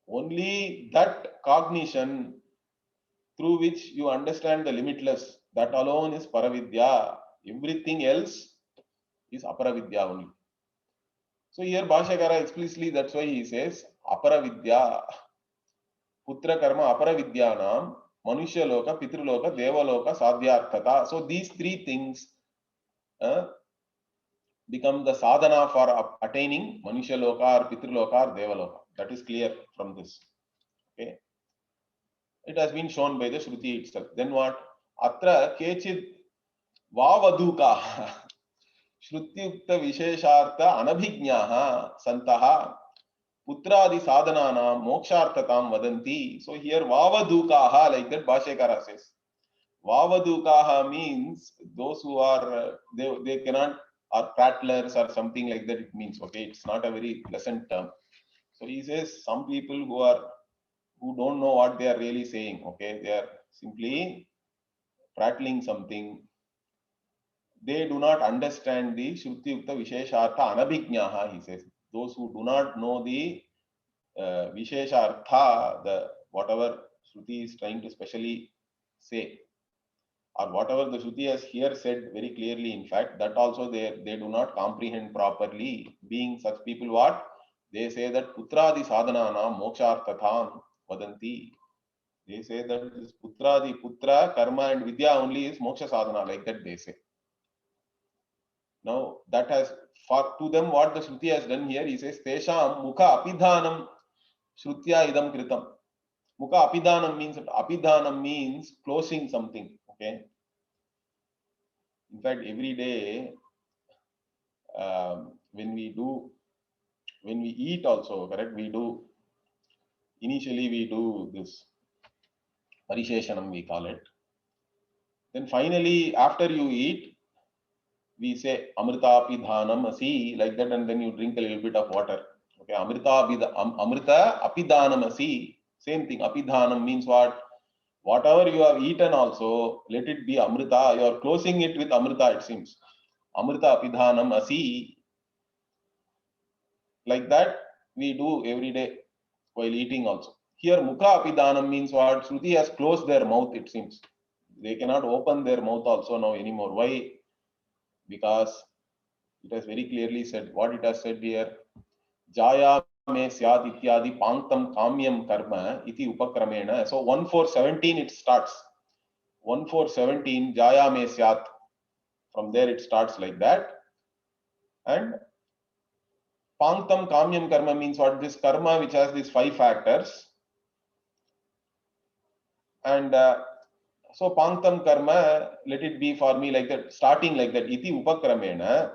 Only that cognition through which you understand the limitless, that alone is Paravidya. Everything else is Aparavidya only. So here Bhashyakara explicitly, that's why he says Aparavidya, Putra Karma Aparavidyanam, Manushya Loka, Pitruloka, Devaloka, Sadhyarthata. So these three things become the sadhana for attaining Manushya Loka or Pitruloka or Devaloka. That is clear from this. Okay. It has been shown by the Shruti itself. Then what? Atra Kechid Vavaduka Shrutyukta Visheshartha Anabhignaha Santaha Putradi Sadhanana Moksharthatam Vadanti. So here Vavadukaha, like that Bhashyakara says. Vavadukaha means those who are, they cannot, are prattlers or something like that it means. Okay, it's not a very pleasant term. So he says some people who don't know what they are really saying. Okay, they are simply prattling something. They do not understand the Shruti Yukta Visheshartha Anabhignaha, he says. Those who do not know the Visheshartha, the whatever Shruti is trying to specially say, or whatever the Shruti has here said very clearly, in fact, that also they do not comprehend properly. Being such people, what? They say that Putradi Sadhanana Moksharthatham Vadanti. They say that this Putradi, Putra, Karma and Vidya only is Moksha Sadhana, like that they say. Now, that has, to them, what the Shruti has done here, he says, Tesham Mukha Apidhanam Shrutya Idam Kritam. Mukha Apidhanam means closing something. Okay. In fact, every day, when we eat also, correct, initially we do this Parisheshanam, we call it. Then finally, after you eat, we say Amrita Apidhanam Asi, like that, and then you drink a little bit of water. Okay, Amrita Apidhanam Asi, same thing. Apidhanam means what? Whatever you have eaten also, let it be Amrita. You are closing it with Amrita, it seems. Amrita Apidhanam Asi. Like that, we do every day while eating also. Here mukha apidanam means what? Shruti has closed their mouth, it seems. They cannot open their mouth also now anymore. Why? Because it has very clearly said, what it has said here, Jaya me syad ityadi panktam kamyam karma iti upakramena. So 1-4-17 it starts. 1-4-17 Jaya me syat. From there it starts like that. And panktam kamyam karma means what? This karma which has these 5 factors. And so panktam karma, let it be for me like that, starting like that. Iti upakramena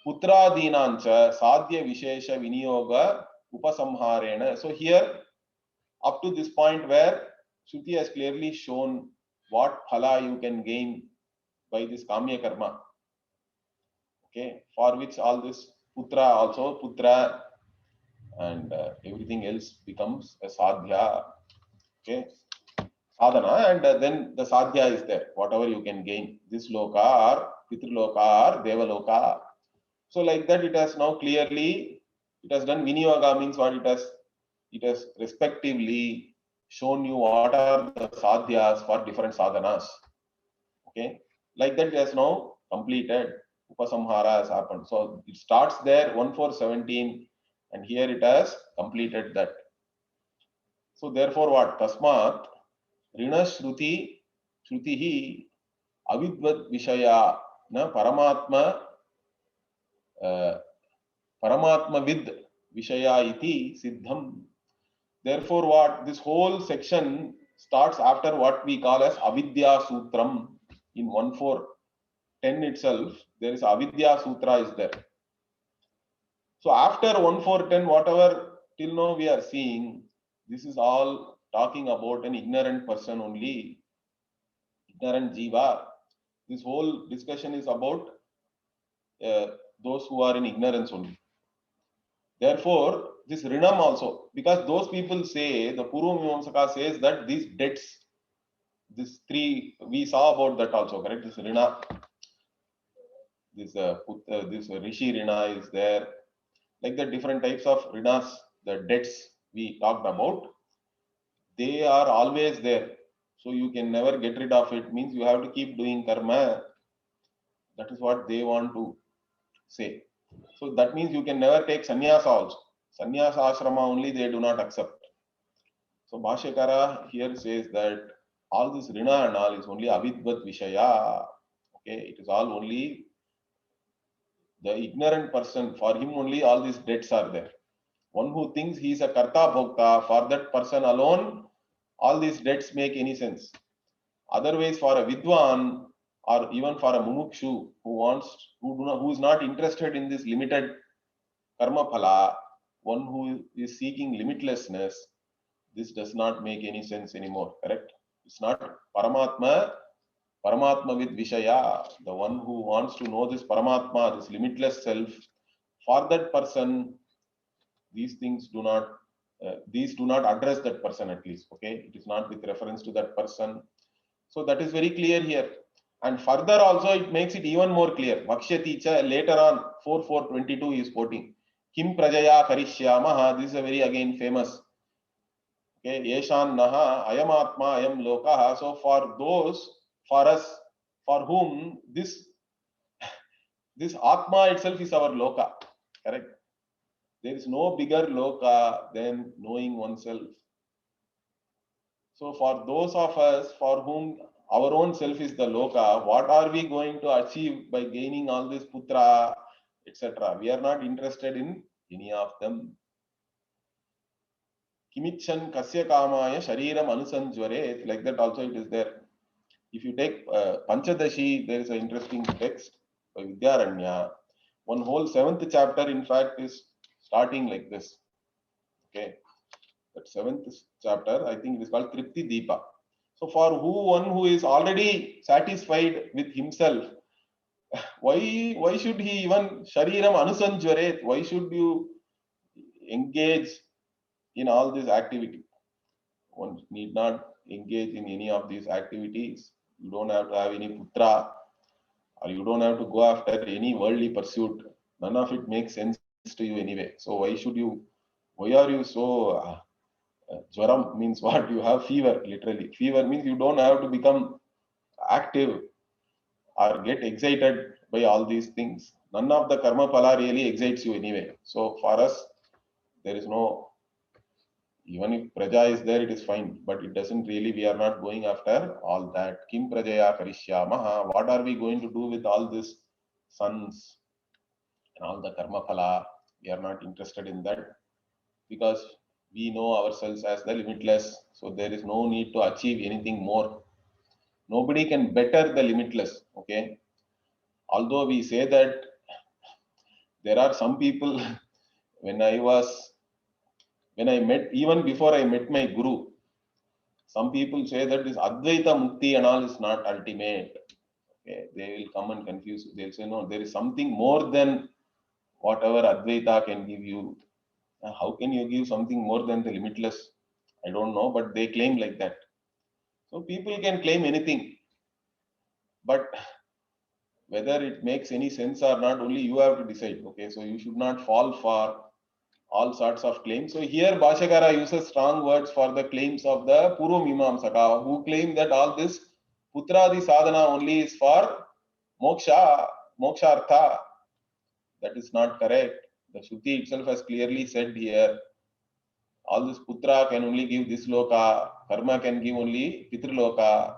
putradinancha sadhya vishesha viniyoga upasamharena. So here, up to this point where Shruti has clearly shown what phala you can gain by this kamya karma. Okay, for which all this putra also, putra and everything else becomes a sadhya. Okay, sadhana, and then the sadhya is there, whatever you can gain, this loka or pitruloka or devaloka. So like that it has now clearly, it has done viniyoga means what it has respectively shown you what are the sadhyas for different sadhanas. Okay, like that it has now completed, upasamhara has happened. So it starts there 1-4-17 and here it has completed that. So therefore what? Tasmat Rina Shruti Shrutihi Avidvat Vishaya na Paramatma Paramatma Vid Vishaya iti Siddham. Therefore, what? This whole section starts after what we call as Avidya Sutram. In 1-4-10 itself, there is Avidya Sutra is there. So after 1-4-10, whatever till now we are seeing, this is all talking about an ignorant person only, ignorant jiva. This whole discussion is about those who are in ignorance only. Therefore, this Rinam also, because those people say, the Purva Mimamsaka says that these debts, these 3, we saw about that also, correct? This Rina, this Rishi Rina is there, like the different types of Rinas, the debts we talked about, they are always there. So you can never get rid of it, means you have to keep doing karma. That is what they want to say. So that means you can never take sannyasa also. Sannyasa ashrama only they do not accept. So Bhashyakara here says that all this Rina and all is only avidvat vishaya. Okay, it is all only the ignorant person. For him only all these debts are there. One who thinks he is a karta bhokta, for that person alone, all these debts make any sense. Otherwise, for a vidwan or even for a mumukshu who is not interested in this limited karma phala, one who is seeking limitlessness, this does not make any sense anymore, correct? It's not Paramatma with Vishaya, the one who wants to know this Paramatma, this limitless self. For that person, these things do not address that person at least, okay? It is not with reference to that person. So that is very clear here. And further also it makes it even more clear. Vakshyati later on 4:4-22 is quoting. Kim prajaya karishyamaha. This is a very again famous. Okay, Yeshan naha ayamatma ayam lokaha. So for those, for us, for whom this Atma itself is our loka. Correct? There is no bigger loka than knowing oneself. So for those of us for whom our own self is the loka, what are we going to achieve by gaining all this putra, etc.? We are not interested in any of them. Kimichan kasya kamaya shariram anusanjvare, like that also it is there. If you take Panchadashi, there is an interesting text by Vidyaranya. One whole 7th chapter, in fact, is starting like this. Okay, that 7th chapter, I think it is called Tripti Deepa. So for one who is already satisfied with himself, why should he even shariram anusanjvaret? Why should you engage in all this activity? One need not engage in any of these activities. You don't have to have any putra, or you don't have to go after any worldly pursuit. None of it makes sense to you anyway. So why are you so Jwaram means what? You have fever, literally. Fever means you don't have to become active or get excited by all these things. None of the karma phala really excites you anyway. So for us, there is no, even if praja is there, it is fine, but it doesn't really, we are not going after all that. Kim prajaya karishyamaha, what are we going to do with all this sons and all the karma phala? We are not interested in that because we know ourselves as the limitless. So there is no need to achieve anything more. Nobody can better the limitless. Okay. Although we say that there are some people, when I was, when I met, even before I met my guru, some people say that this Advaita Mukti and all is not ultimate. Okay. They will come and confuse you. They'll say, no, there is something more than whatever Advaita can give you. How can you give something more than the limitless? I don't know, but they claim like that. So people can claim anything, but whether it makes any sense or not, only you have to decide. Okay, so you should not fall for all sorts of claims. So here Bhashyakara uses strong words for the claims of the Purva Mimamsaka, who claim that all this Putradi sadhana only is for moksha, mokshartha. That is not correct. The Shruti itself has clearly said here, all this putra can only give this loka, karma can give only pitriloka,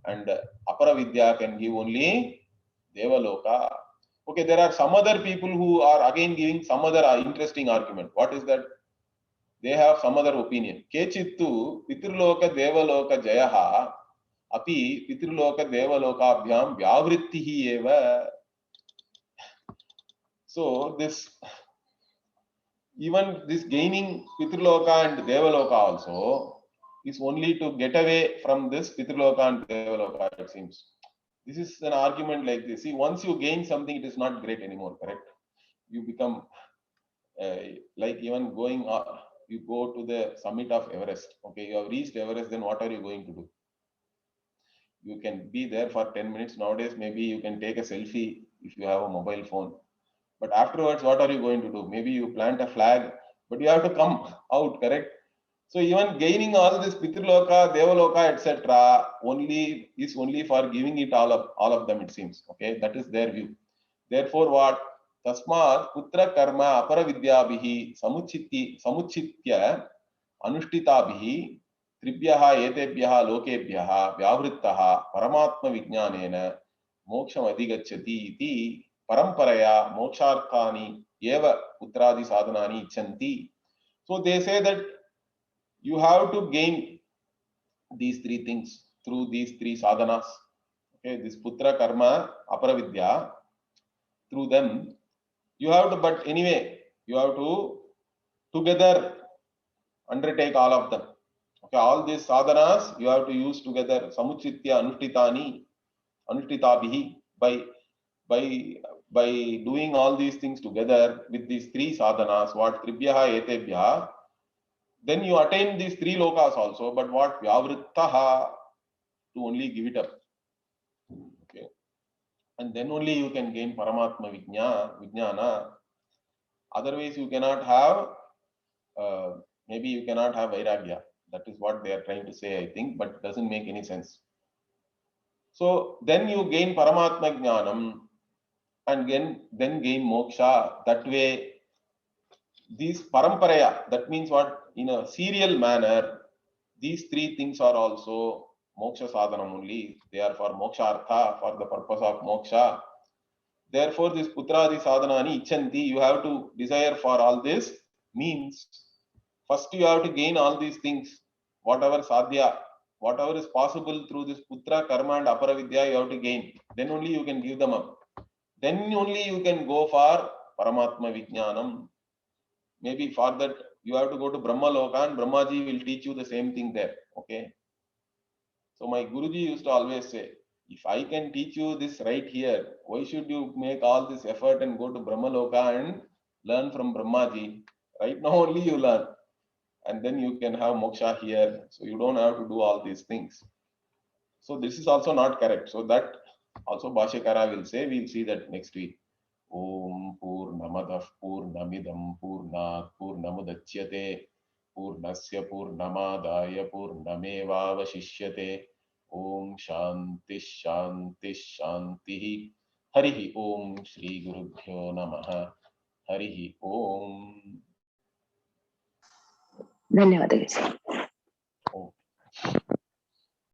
and apara vidya can give only devaloka. Okay, there are some other people who are again giving some other interesting argument. What is that? They have some other opinion. Kechittu pitriloka devaloka jayaha api pitriloka devalokabhyam vyavrittihi eva. So this, even this gaining Pitriloka and Devaloka also is only to get away from this Pitriloka and Devaloka, it seems. This is an argument like this. See, once you gain something, it is not great anymore, correct? You become like even going, you go to the summit of Everest. Okay, you have reached Everest, then what are you going to do? You can be there for 10 minutes. Nowadays, maybe you can take a selfie if you have a mobile phone. But afterwards, what are you going to do? Maybe you plant a flag, but you have to come out, correct? So even gaining all this Pitriloka, Devaloka, etc., only is only for giving it all of them, it seems. Okay, that is their view. Therefore, what? Tasmat putra karma apara vidyabihi samuchitya anushtitabihi tribhyaha etebhyaha lokebhyaha vyavrittaha paramatma vijnanena moksham adhigacchati iti paramparaya moksharthani eva putradi sadhanani ichanti. So they say that you have to gain these three things through these three sadhanas. Okay, this putra karma aparavidya, through them you have to, but anyway, you have to together undertake all of them. Okay, all these sadhanas you have to use together. Samuchitya anushtitabihi, by by doing all these things together with these three sadhanas, what tribhyaha etebhyaha, then you attain these three lokas also. But what vyavrittaha, to only give it up. Okay, and then only you can gain paramatma vijnana. Otherwise, you cannot have. Maybe you cannot have vairagya. That is what they are trying to say, I think, but doesn't make any sense. So then you gain paramatma jnanam and then gain moksha. That way, these paramparaya, that means what? In a serial manner, these three things are also moksha sadhanam only. They are for moksha artha, for the purpose of moksha. Therefore, this putradi sadhanani ichanti, you have to desire for all this means. First, you have to gain all these things, whatever sadhya, whatever is possible through this putra, karma, and apara vidya, you have to gain. Then only you can give them up. Then only you can go for paramatma vijnanam. Maybe for that, you have to go to Brahma Loka, and Brahmaji will teach you the same thing there. Okay. So my Guruji used to always say, if I can teach you this right here, why should you make all this effort and go to Brahma Loka and learn from Brahmaji? Right now only you learn, and then you can have moksha here. So you don't have to do all these things. So this is also not correct. So that also Bhashyakara will say, we'll see that next week. Om Purnamadah Purnamidam Purnat Purnamudachyate पूर्णस्य पूर्णमादाय पूर्णमेवावशिष्यते। ओम शांति शांति शांति। हरि ओम। श्री गुरुभ्यो नमः। हरि ओम। धन्यवाद। ओम।